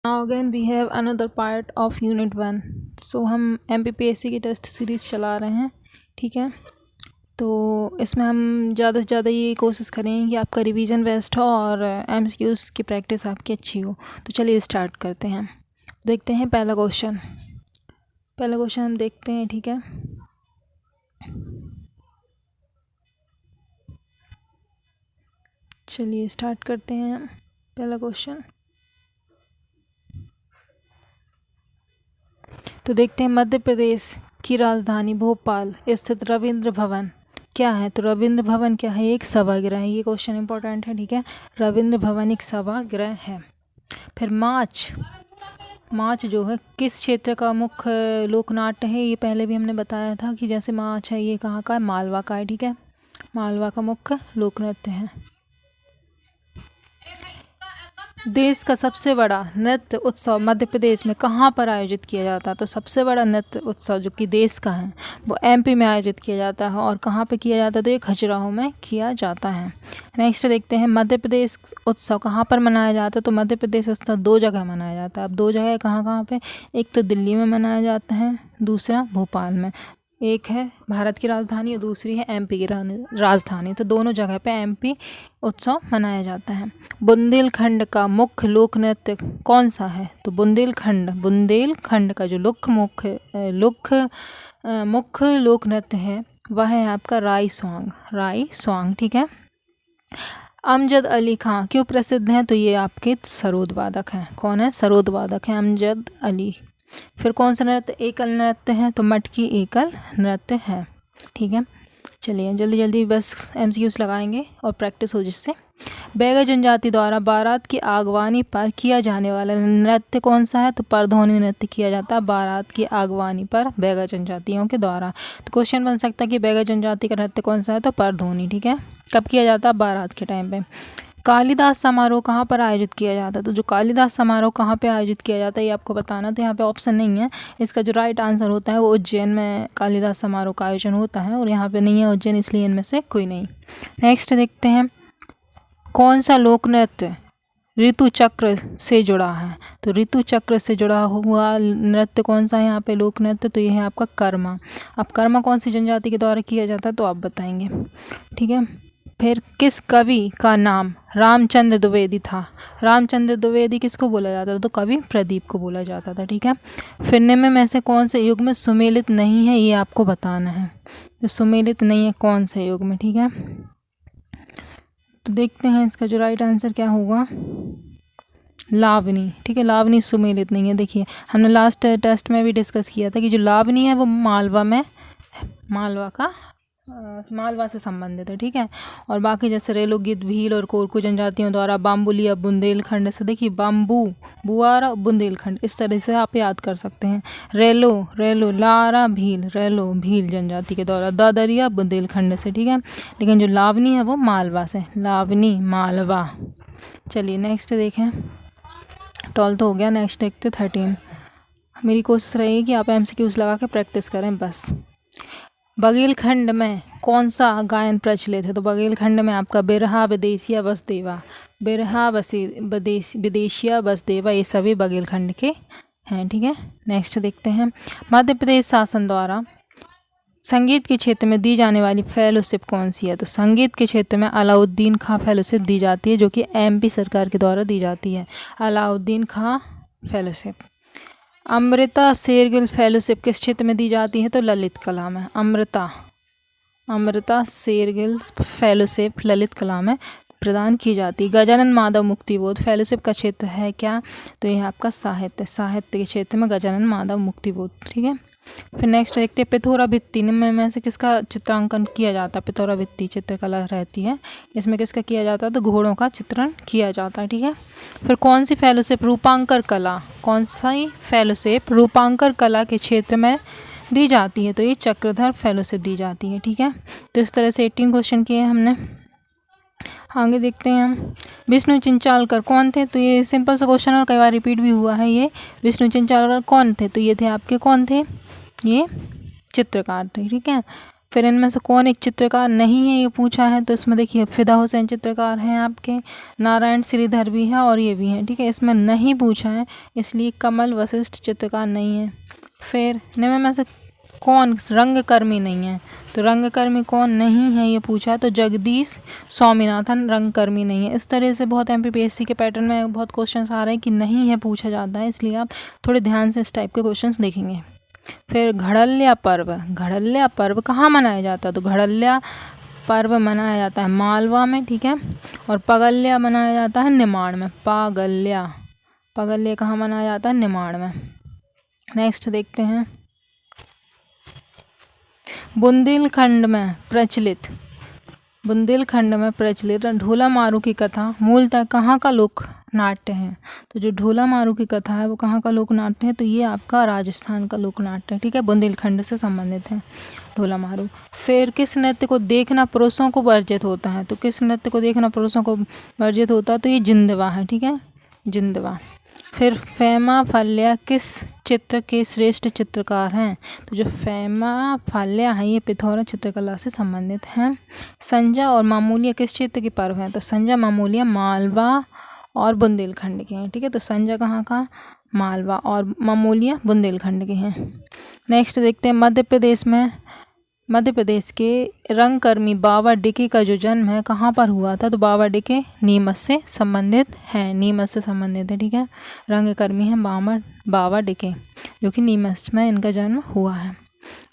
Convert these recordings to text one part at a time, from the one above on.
Now again we have another part of unit 1. So हम MPPSC की test series चला रहे हैं, ठीक है। तो इसमें हम ज़्यादा से ज़्यादा ये कोशिश करेंगे कि आपका रिवीजन बेस्ट हो और MCQs की प्रैक्टिस आपकी अच्छी हो। तो चलिए स्टार्ट करते हैं। देखते हैं पहला क्वेश्चन हम देखते हैं, ठीक है। चलिए स्टार्ट करते हैं पहला क्वेश्चन। तो देखते हैं मध्य प्रदेश की राजधानी भोपाल स्थित रविंद्र भवन क्या है। तो रविंद्र भवन क्या है? एक सभागृह है। ये क्वेश्चन इंपॉर्टेंट है, ठीक है। रविंद्र भवन एक सभागृह है। फिर माच जो है किस क्षेत्र का मुख्य लोकनाट्य है? ये पहले भी हमने बताया था कि जैसे माच है ये कहाँ का है? मालवा का है, ठीक है। मालवा का मुख्य लोकनृत्य है। देश का सबसे बड़ा नृत्य उत्सव मध्य प्रदेश में कहाँ पर आयोजित किया जाता है? तो सबसे बड़ा नृत्य उत्सव जो कि देश का है वो MP में आयोजित किया जाता है। और कहाँ पे किया जाता है? तो ये खजुराहो में किया जाता है। नेक्स्ट देखते हैं मध्य प्रदेश उत्सव कहाँ पर मनाया जाता है? तो मध्य प्रदेश उत्सव 2 जगह मनाया जाता है। अब 2 जगह कहाँ पे? एक तो दिल्ली में मनाया जाता है, दूसरा भोपाल में। एक है भारत की राजधानी और दूसरी है MP की राजधानी। तो दोनों जगह पे MP उत्सव मनाया जाता है। बुंदेलखंड का मुख्य लोक नृत्य कौन सा है? तो बुंदेलखंड का जो मुख्य लोक नृत्य है वह है आपका राई सॉन्ग, ठीक है। अमजद अली खां क्यों प्रसिद्ध हैं? तो ये आपके सरोद वादक हैं। कौन है? सरोद वादक हैं अमजद अली। फिर कौन सा नृत्य एकल नृत्य है? तो मटकी एकल नृत्य है, ठीक है। चलिए जल्दी बस MCQs लगाएंगे और प्रैक्टिस हो जिससे। बैगा जनजाति द्वारा बारात की आगवानी पर किया जाने वाला नृत्य कौन सा है? तो परधोनी नृत्य किया जाता है बारात की आगवानी पर बैगा जनजातियों के द्वारा। तो क्वेश्चन बन सकता है कि बैगा जनजाति का नृत्य कौन सा है? तो परधोनी, ठीक है। कब किया जाता है? बारात के टाइम पे। कालिदास समारोह कहाँ पर आयोजित किया जाता है? तो जो कालिदास समारोह कहाँ पे आयोजित किया जाता है ये आपको बताना। तो यहाँ पे ऑप्शन नहीं है। इसका जो राइट आंसर होता है वो उज्जैन में कालिदास समारोह का आयोजन होता है और यहाँ पे नहीं है उज्जैन, इसलिए इनमें से कोई नहीं। नेक्स्ट देखते हैं कौन सा लोक नृत्य ऋतु चक्र से जुड़ा है? तो ऋतु चक्र से जुड़ा हुआ नृत्य कौन सा है यहाँ पे लोक नृत्य? तो ये है आपका कर्मा। अब कर्मा कौन सी जनजाति के द्वारा किया जाता है? तो आप बताएंगे, ठीक है। फिर किस कवि का नाम रामचंद्र द्विवेदी था? रामचंद्र द्विवेदी किसको बोला जाता था? तो कवि प्रदीप को बोला जाता था, ठीक है। फिर निम्न में से कौन से युग में सुमेलित नहीं है? ये आपको बताना है। तो सुमेलित नहीं है कौन से युग में, ठीक है। तो देखते हैं इसका जो राइट आंसर क्या होगा। लावनी, ठीक है। लावनी सुमेलित नहीं है। देखिए हमने लास्ट टेस्ट में भी डिस्कस किया था कि जो लावनी है वो मालवा से संबंधित है, ठीक है। और बाकी जैसे रेलो, गिद्ध, भील और कोरकू जनजातियों द्वारा बाम्बू लिया बुंदेलखंड से। देखिए बाम्बू, बुआरा, बुंदेलखंड, इस तरह से आप याद कर सकते हैं। रेलो लारा भील, रेलो भील जनजाति के द्वारा दादरिया बुंदेलखंड से, ठीक है। लेकिन जो लावनी है वो मालवा से, लावनी मालवा। चलिए नेक्स्ट देखें। 12 तो हो गया। नेक्स्ट देखते 13। मेरी कोशिश रहेगी कि आप MCQs लगा के प्रैक्टिस करें बस। बघेलखंड में कौन सा गायन प्रचलित है? तो बघेलखंड में आपका बिरहा विदेशिया बसदेवा, ये सभी बघेलखंड के हैं, ठीक है। नेक्स्ट देखते हैं मध्य प्रदेश शासन द्वारा संगीत के क्षेत्र में दी जाने वाली फेलोशिप कौन सी है? तो संगीत के क्षेत्र में अलाउद्दीन खां फेलोशिप दी जाती है जो कि MP सरकार के द्वारा दी जाती है। अलाउद्दीन खां फेलोशिप। अमृता शेरगिल फेलोशिप किस क्षेत्र में दी जाती है? तो ललित कला में। अमृता शेरगिल फेलोशिप ललित कला में प्रदान की जाती है। गजानन माधव मुक्तिबोध फेलोशिप का क्षेत्र है क्या? तो यह आपका साहित्य के क्षेत्र में गजानन माधव मुक्तिबोध, ठीक है। फिर नेक्स्ट देखते हैं पिथौरा भित्ति में से किसका चित्रांकन किया जाता है? पिथौरा भित्ति चित्रकला रहती है, इसमें किसका किया जाता है? तो घोड़ों का चित्रण किया जाता है, ठीक है। फिर कौन सी फेलोशिप रूपांकर कला के क्षेत्र में दी जाती है? तो ये चक्रधर फेलोशिप दी जाती है, ठीक है। तो इस तरह से 18 क्वेश्चन किए हमने। आगे देखते हैं हम विष्णु चिंचालकर कौन थे? तो ये सिंपल सा क्वेश्चन और कई बार रिपीट भी हुआ है। ये विष्णु चिंचालकर कौन थे? तो ये थे आपके कौन थे? ये चित्रकार थे, ठीक है। फिर इनमें से कौन एक चित्रकार नहीं है ये पूछा है, तो इसमें देखिए फिदा हुसैन चित्रकार हैं आपके, नारायण श्रीधर भी है और ये भी हैं, ठीक है। इसमें नहीं पूछा है इसलिए कमल वशिष्ठ चित्रकार नहीं है। फिर इनमें में से कौन रंगकर्मी नहीं है, तो रंगकर्मी कौन नहीं है ये पूछा है, तो जगदीश स्वामीनाथन रंगकर्मी नहीं है। इस तरह से बहुत MPPSC के पैटर्न में बहुत क्वेश्चंस आ रहे हैं कि नहीं है पूछा जाता है, इसलिए आप थोड़े ध्यान से इस टाइप के क्वेश्चंस देखेंगे। फिर घड़ल्या पर्व कहाँ मनाया जाता है, तो घड़ल्या पर्व मनाया जाता है मालवा में, ठीक है। और पगल्या मनाया जाता है निमाड़ में। पगल्या कहाँ मनाया जाता है, निमाड़ में। नेक्स्ट देखते हैं, बुंदेलखंड में प्रचलित ढोला मारू की कथा मूलतः कहाँ का लोक नाट्य है, तो जो ढोला मारू की कथा है वो कहाँ का लोक नाट्य है, तो ये आपका राजस्थान का लोक नाट्य है, ठीक है। बुंदेलखंड से संबंधित है ढोला मारू। फिर किस नृत्य को देखना पुरुषों को वर्जित होता है, तो किस नृत्य को देखना पुरुषों को वर्जित होता है, तो ये जिंदवा है, ठीक है, जिंदवा। फिर फेमा फाल्या किस चित्र के श्रेष्ठ चित्रकार हैं, तो जो फेमा फाल्या हैं ये पिथौरा चित्रकला से संबंधित हैं। संजा और मामूलिया किस क्षेत्र के पर्व हैं, तो संजा मामूलिया मालवा और बुंदेलखंड के हैं, ठीक है। तो संजा कहाँ का, मालवा, और मामूलिया बुंदेलखंड के हैं। नेक्स्ट देखते हैं, मध्य प्रदेश के रंगकर्मी बाबा डिके का जो जन्म है कहाँ पर हुआ था, तो बाबा डिके नीमच से संबंधित है, ठीक है। रंगकर्मी हैं बाबा डिके जो कि नीमच में इनका जन्म हुआ है।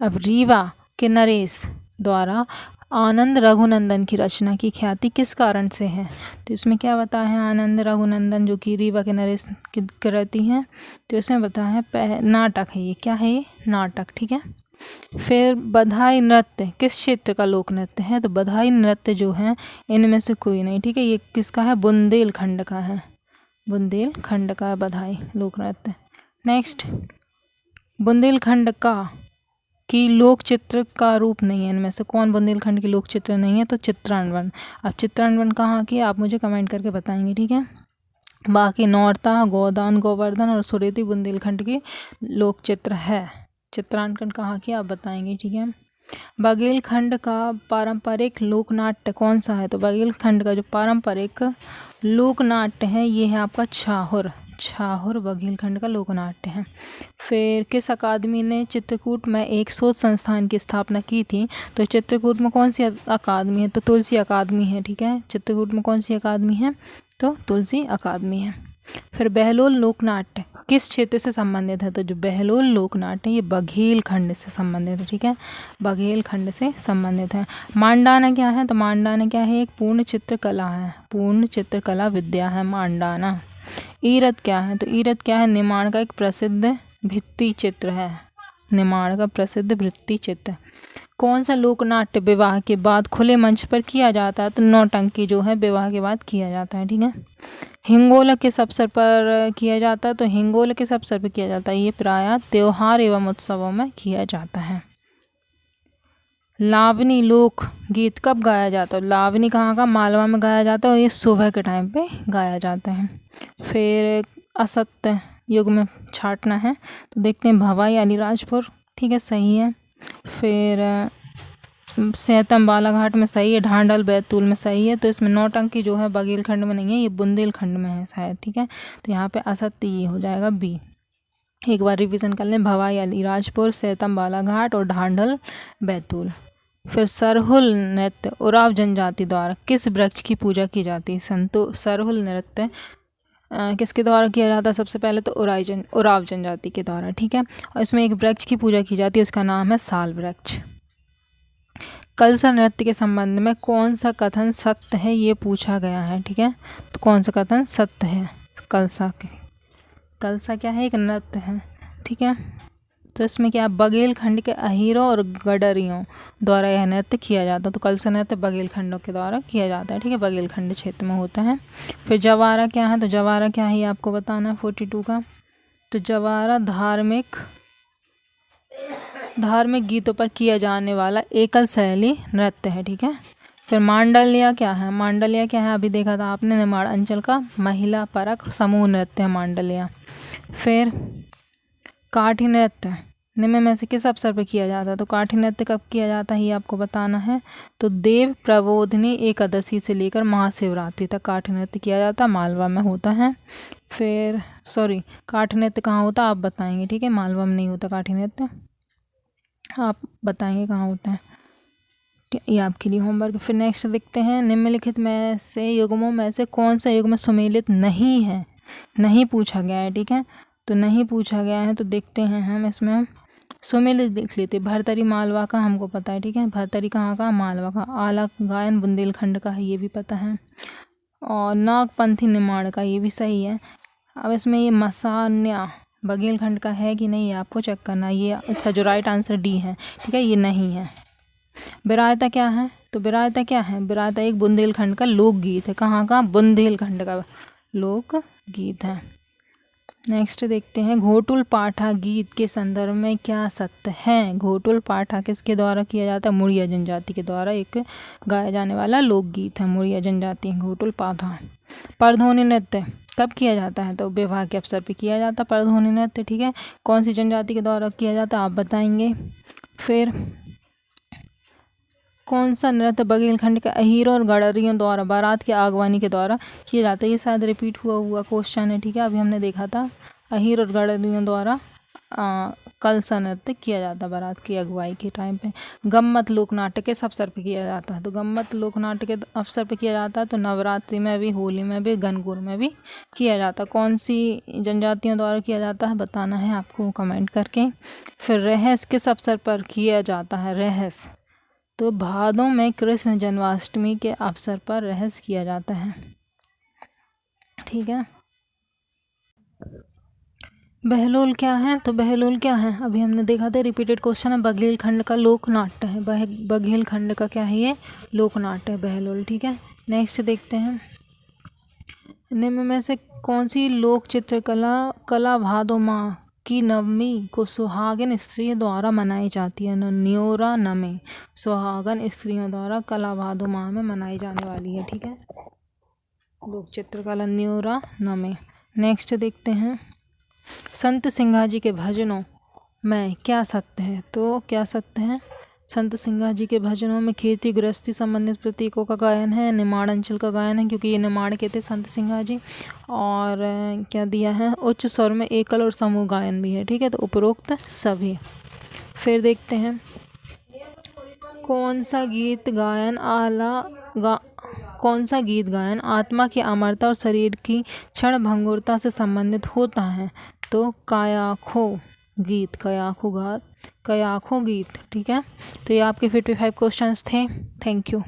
अब रीवा के नरेश द्वारा आनंद रघुनंदन की रचना की ख्याति किस कारण से है, तो इसमें क्या बताया है, आनंद रघुनंदन जो कि रीवा के नरेश की कृति हैं, तो इसमें बताया है नाटक है, ये क्या है, ये नाटक, ठीक है। फिर बधाई नृत्य किस क्षेत्र का लोक नृत्य है, तो बधाई नृत्य जो है इनमें से कोई नहीं, ठीक है। ये किसका है, बुंदेलखंड का है, बुंदेलखंड का बधाई लोक नृत्य। नेक्स्ट, बुंदेलखंड की लोक चित्र का रूप नहीं है, इनमें से कौन बुंदेलखंड की लोक चित्र नहीं है, तो चित्रांगन। अब चित्रांगन कहाँ की आप मुझे कमेंट करके बताएंगे, ठीक है। बाकी नौरता, गोदान, गोवर्धन और सुरेती बुंदेलखंड की लोक चित्र है। चित्रांकन कहाँ की आप बताएंगे, ठीक है। बघेलखंड का पारंपरिक लोकनाट्य कौन सा है, तो बघेलखंड का जो पारंपरिक लोकनाट्य है ये है आपका छाहुर बघेलखंड का लोकनाट्य है। फिर किस अकादमी ने चित्रकूट में एक शोध संस्थान की स्थापना की थी, तो चित्रकूट में कौन सी अकादमी है, तो तुलसी अकादमी है, ठीक है। चित्रकूट में कौन सी अकादमी है, तो तुलसी अकादमी है। फिर बहलोल लोकनाट्य किस क्षेत्र से संबंधित है, तो जो बहलोल लोकनाट्य ये बघेलखंड से संबंधित है, ठीक है, बघेलखंड से संबंधित है। मांडाना क्या है, तो मांडाना क्या है, एक पूर्ण चित्रकला है, पूर्ण चित्रकला विद्या है मांडाना। ईरत क्या है, तो ईरत क्या है, निमाड़ का एक प्रसिद्ध भित्ति चित्र है, निमाड़ का प्रसिद्ध भित्ति चित्र। कौन सा लोकनाट्य विवाह के बाद खुले मंच पर किया जाता है, तो नौटंकी जो है विवाह के बाद किया जाता है, ठीक है। हिंगोल किस अवसर पर किया जाता है, तो हिंगोल किस अवसर पर किया जाता है, ये प्रायः त्योहार एवं उत्सवों में किया जाता है। लावनी लोक गीत कब गाया जाता है, लावनी कहाँ का, मालवा में गाया जाता है और ये सुबह के टाइम पे गाया जाता है। फिर असत्य युग में छाटना है, तो देखते हैं भवाई अलीराजपुर, ठीक है, सही है। फिर सैतम बालाघाट में सही है, ढांडल बैतूल में सही है, तो इसमें नौटंकी जो है बघेलखंड में नहीं है, ये बुंदेलखंड में है शायद, ठीक है। तो यहाँ पे असत्य ये हो जाएगा बी। एक बार रिवीजन कर लें, भवाई अलीराजपुर, सैतम बालाघाट और ढांडल बैतूल। फिर सरहुल नृत्य उराव जनजाति द्वारा किस वृक्ष की पूजा की जाती है, सरहुल नृत्य किसके द्वारा किया जाता है, सबसे पहले तो उराव जनजाति के द्वारा, ठीक है। और इसमें एक वृक्ष की पूजा की जाती है, उसका नाम है साल वृक्ष। कलसा नृत्य के संबंध में कौन सा कथन सत्य है ये पूछा गया है, ठीक है। तो कौन सा कथन सत्य है, कलसा क्या है, एक नृत्य है, ठीक है। तो इसमें क्या, बघेलखंड के अहीरों और गडरियों द्वारा यह नृत्य किया जाता है, तो कलसा नृत्य बघेलखंडों के द्वारा किया जाता है, ठीक है, बघेलखंड क्षेत्र में होता है। फिर जवारा क्या है, तो जवारा क्या है ये आपको बताना है 42 का, तो जवारा धार्मिक गीतों पर किया जाने वाला एकल शैली नृत्य है, ठीक है। फिर मांडलिया क्या है, अभी देखा था आपने, निमाड़ अंचल का महिला परक समूह नृत्य है मांडलिया। फिर काठी नृत्य निम्न में से किस अवसर पर किया जाता है? तो काठी नृत्य कब किया जाता है ये आपको बताना है। तो देव प्रबोधिनी एकादशी से लेकर महाशिवरात्रि तक काठी नृत्य किया जाता है, मालवा में होता है। फिर काठी नृत्य कहाँ होता है आप बताएंगे, ठीक है, मालवा में नहीं होता काठी नृत्य, आप बताएंगे कहाँ होता है, ये आपके लिए होमवर्क। फिर नेक्स्ट देखते हैं, निम्नलिखित में से युग्मों में से कौन सा युग्म सुमेलित नहीं है? नहीं पूछा गया है, ठीक है, तो नहीं पूछा गया है तो देखते हैं हम इसमें सुमेलित देख लेते। भरतरी मालवा का हमको पता है, ठीक है, भरतरी कहाँ का? मालवा का। आला गायन बुंदेलखंड का है, ये भी पता है। और नागपंथी निमाड़ का, ये भी सही है। अब इसमें ये मसान्या बघेलखंड का है कि नहीं आपको चेक करना, ये इसका जो राइट आंसर डी है, ठीक है, ये नहीं है। विरायता क्या है? तो विरायता क्या है? विरायता एक बुंदेलखंड का लोकगीत है। कहाँ का? बुंदेलखंड का लोकगीत है। नेक्स्ट देखते हैं, घोटुल पाठा गीत के संदर्भ में क्या सत्य है? घोटुल पाठा किसके द्वारा किया जाता है? मुड़िया जनजाति के द्वारा एक गाया जाने वाला लोकगीत है, मुड़िया जनजाति घोटुल पाठा। परधोनी नृत्य कब किया जाता है? तो विवाह के अवसर पर किया जाता है परधोनी नृत्य, ठीक है। कौन सी जनजाति के द्वारा किया जाता है आप बताएंगे। फिर कौन सा नृत्य बघेलखंड के अहीरों और गडरियों द्वारा बारात की आगवानी के द्वारा किया जाता है? ये शायद रिपीट हुआ क्वेश्चन है, ठीक है, अभी हमने देखा था। अहीर और गडरियों द्वारा कलसा नृत्य किया जाता है बारात की अगुवाई के टाइम पे। गम्मत लोक नाट्य किस अवसर पे किया जाता है? तो गम्मत लोक नाट्य के अवसर पे किया जाता है तो नवरात्रि में भी, होली में भी, गणगौर में भी किया जाता है। कौन सी जनजातियों द्वारा किया जाता है बताना है आपको कमेंट करके। फिर रहस किस अवसर पर किया जाता है? रहस तो भादों में कृष्ण जन्माष्टमी के अवसर पर रहस किया जाता है, ठीक है। बहलोल क्या है? तो बहलोल क्या है अभी हमने देखा था, रिपीटेड क्वेश्चन है। बघेलखंड का लोकनाट्य है, बघेलखंड का क्या है? ये लोकनाट्य है बहलोल, ठीक है। नेक्स्ट देखते हैं, निम्न में से कौन सी लोक चित्रकला कला भादो माह की नवमी को सुहागन स्त्रियों द्वारा मनाई जाती है? न्योरा नमे सुहागन स्त्रियों द्वारा कला भादो माह में मनाई जाने वाली है, ठीक है, लोक चित्रकला न्योरा नमे। नेक्स्ट देखते हैं, संत सिंघा जी के भजनों में क्या सत्य है? तो क्या सत्य है? संत सिंघा जी के भजनों में खेती गृहस्थी संबंधित प्रतीकों का गायन है, निमाड़ अंचल का गायन है, क्योंकि ये निमाड़ के थे संत सिंघा जी। और क्या दिया है? उच्च स्वर में एकल और समूह गायन भी है, ठीक है, तो उपरोक्त सभी। फिर देखते हैं, कौन सा गीत गायन आत्मा की अमरता और शरीर की क्षण भंगुरता से संबंधित होता है? तो कयाखो गीत, ठीक है। तो ये आपके 55 क्वेश्चंस थे। Thank you.